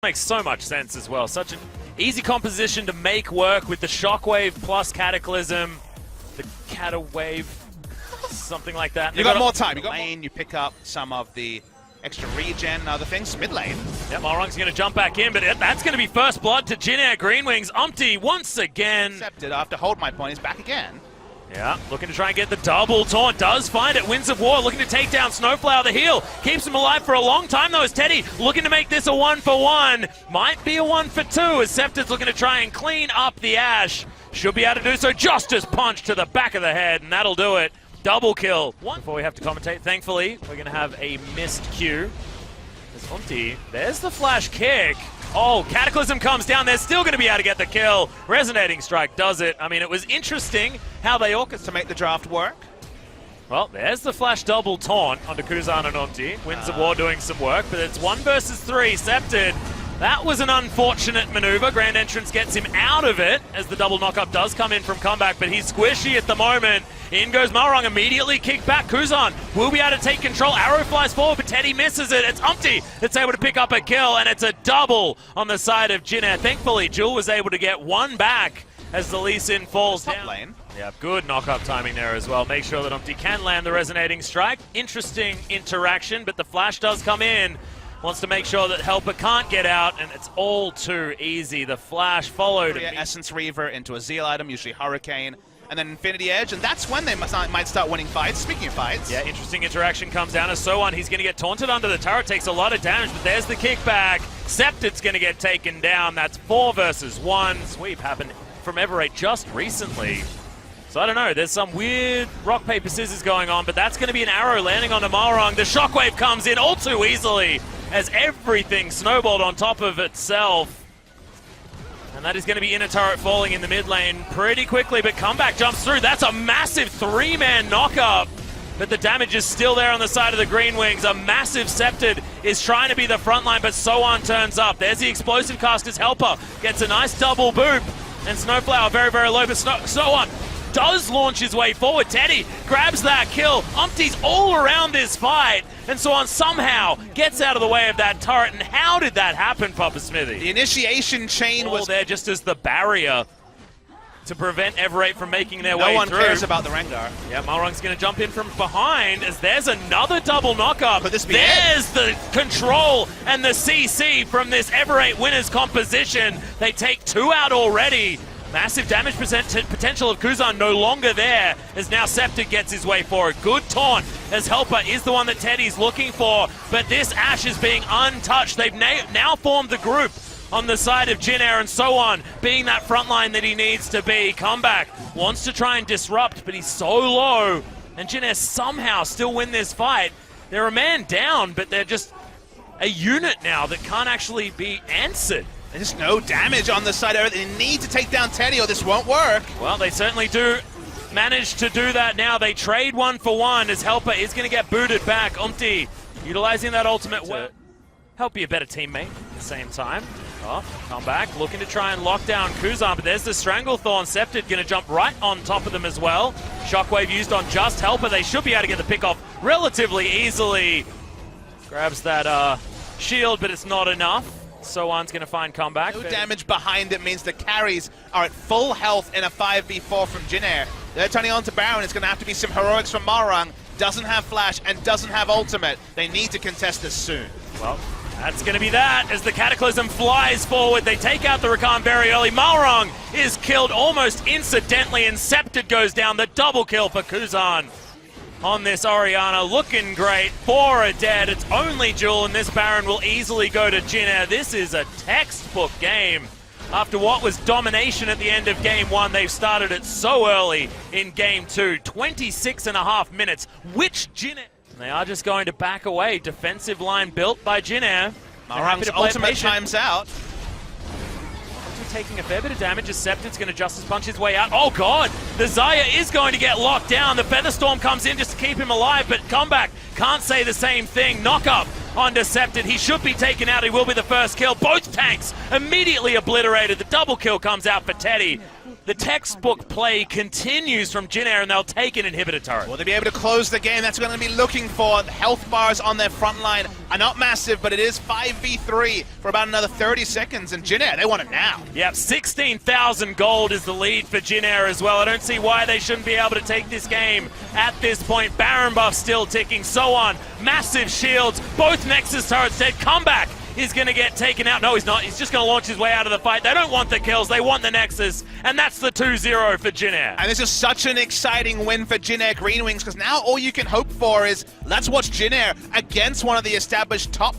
Makes so much sense as well. Such an easy composition to make work with the Shockwave plus Cataclysm, the Catawave, something like that. You got more time. You got lane. You pick up some of the extra regen and other things. Mid lane. Yep, Malrong's going to jump back in, but that's going to be first blood to Jin Air Green Wings. Umpty once again. Accepted after hold my point. He's back again. Yeah, looking to try and get the double taunt. Does find it. Winds of War looking to take down Snowflower the heal. Keeps him alive for a long time though as Teddy looking to make this a 1-for-1. Might be a 1-for-2 as Scepted's looking to try and clean up the Ashe. Should be able to do so. Justice punch to the back of the head and that'll do it. Double kill. Before we have to commentate, thankfully, we're going to have a missed Q. There's Umpty. There's the flash kick. Oh, Cataclysm comes down. They're still going to be able to get the kill. Resonating Strike does it. I mean, it was interesting how they orchestrated to make the draft work. Well, there's the flash double taunt onto Kuzan and Umpty. Winds of War doing some work, but it's 1 versus 3. Scepted. That was an unfortunate maneuver. Grand Entrance gets him out of it as the double knockup does come in from comeback, but he's squishy at the moment. In goes Malrong, immediately kicked back. Kuzan will be able to take control. Arrow flies forward, but Teddy misses it. It's Umpty that's able to pick up a kill, and it's a double on the side of Jin Air. Thankfully, Jewel was able to get one back as the Lee Sin falls down. Lane. Yeah, good knock-up timing there as well. Make sure that Umpty can land the Resonating Strike. Interesting interaction, but the flash does come in. Wants to make sure that Helper can't get out, and it's all too easy. The flash followed. Essence Reaver into a Zeal item, usually Hurricane, and then Infinity Edge, and that's when they might start winning fights. Speaking of fights. Yeah, interesting interaction comes down as So On. He's going to get taunted under the turret, takes a lot of damage, but there's the kickback. Scepted's going to get taken down. That's 4 versus 1. Sweep happened from Ever8 just recently. So I don't know, there's some weird rock, paper, scissors going on, but that's going to be an arrow landing on Malrong. The Shockwave comes in all too easily as everything snowballed on top of itself. And that is going to be inner turret falling in the mid lane pretty quickly, but comeback jumps through. That's a massive 3-man knockup, but the damage is still there on the side of the Green Wings. A massive Scepted is trying to be the front line, but So On turns up. There's the Explosive Caster's Helper, gets a nice double boop, and Snowflower very, very low, but So On does launch his way forward. Teddy grabs that kill. Umpty's all around this fight, and So On somehow gets out of the way of that turret. And how did that happen, Papa Smithy? The initiation chain was there just as the barrier to prevent Ever8 from making their way through. No one cares about the Rengar. Yeah, Malrong's going to jump in from behind as there's another double knockup. Could this be there's the control and the CC from this Ever8 winners composition. They take 2 out already. Massive damage potential of Kuzan no longer there as now Scepter gets his way forward. Good taunt as Helper is the one that Teddy's looking for, but this Ashe is being untouched. They've now formed the group on the side of Jin Air and So On, being that front line that he needs to be. Comeback wants to try and disrupt, but he's so low, and Jin Air somehow still win this fight. They're a man down, but they're just a unit now that can't actually be answered. There's no damage on the side of it. They need to take down Teddy or this won't work. Well, they certainly do manage to do that now. They trade 1-for-1 as Helper is going to get booted back. Umpty utilizing that ultimate to help be a better teammate at the same time. Oh, come back, looking to try and lock down Kuzan, but there's the Stranglethorn. Scepted going to jump right on top of them as well. Shockwave used on just Helper. They should be able to get the pick off relatively easily. Grabs that shield, but it's not enough. So On's going to find comeback. No damage behind it means the carries are at full health in a 5v4 from Jin Air. They're turning on to Baron. It's going to have to be some heroics from Malrong. Doesn't have flash and doesn't have ultimate. They need to contest this soon. Well, that's going to be that as the Cataclysm flies forward. They take out the Rakan very early. Malrong is killed almost incidentally, and Scepted goes down. The double kill for Kuzan on this Orianna, looking great. 4 are dead. It's only Jewel, and this Baron will easily go to Jin Air. This is a textbook game. After what was domination at the end of Game 1, they've started it so early in Game 2. 26.5 minutes. Which Jin Air? They are just going to back away. Defensive line built by Jin Air. Malrong's ultimate times out. Taking a fair bit of damage as Scepted's going to Justice Punch his way out. Oh god, the Xayah is going to get locked down. The Featherstorm comes in just to keep him alive, but Comeback can't say the same thing. Knock up onto Scepted. He should be taken out. He will be the first kill. Both tanks immediately obliterated. The double kill comes out for Teddy. The textbook play continues from Jin Air, and they'll take an inhibitor turret. Will they be able to close the game? That's what they're going to be looking for. The health bars on their front line are not massive, but it is 5v3 for about another 30 seconds, and Jin Air, they want it now. Yep, 16,000 gold is the lead for Jin Air as well. I don't see why they shouldn't be able to take this game at this point. Baron buff still ticking, so on. Massive shields, both Nexus turrets dead. Comeback is going to get taken out. No, he's not. He's just going to launch his way out of the fight. They don't want the kills. They want the Nexus, and that's the 2-0 for Jin Air. And this is such an exciting win for Jin Air Green Wings, because now all you can hope for is let's watch Jin Air against one of the established top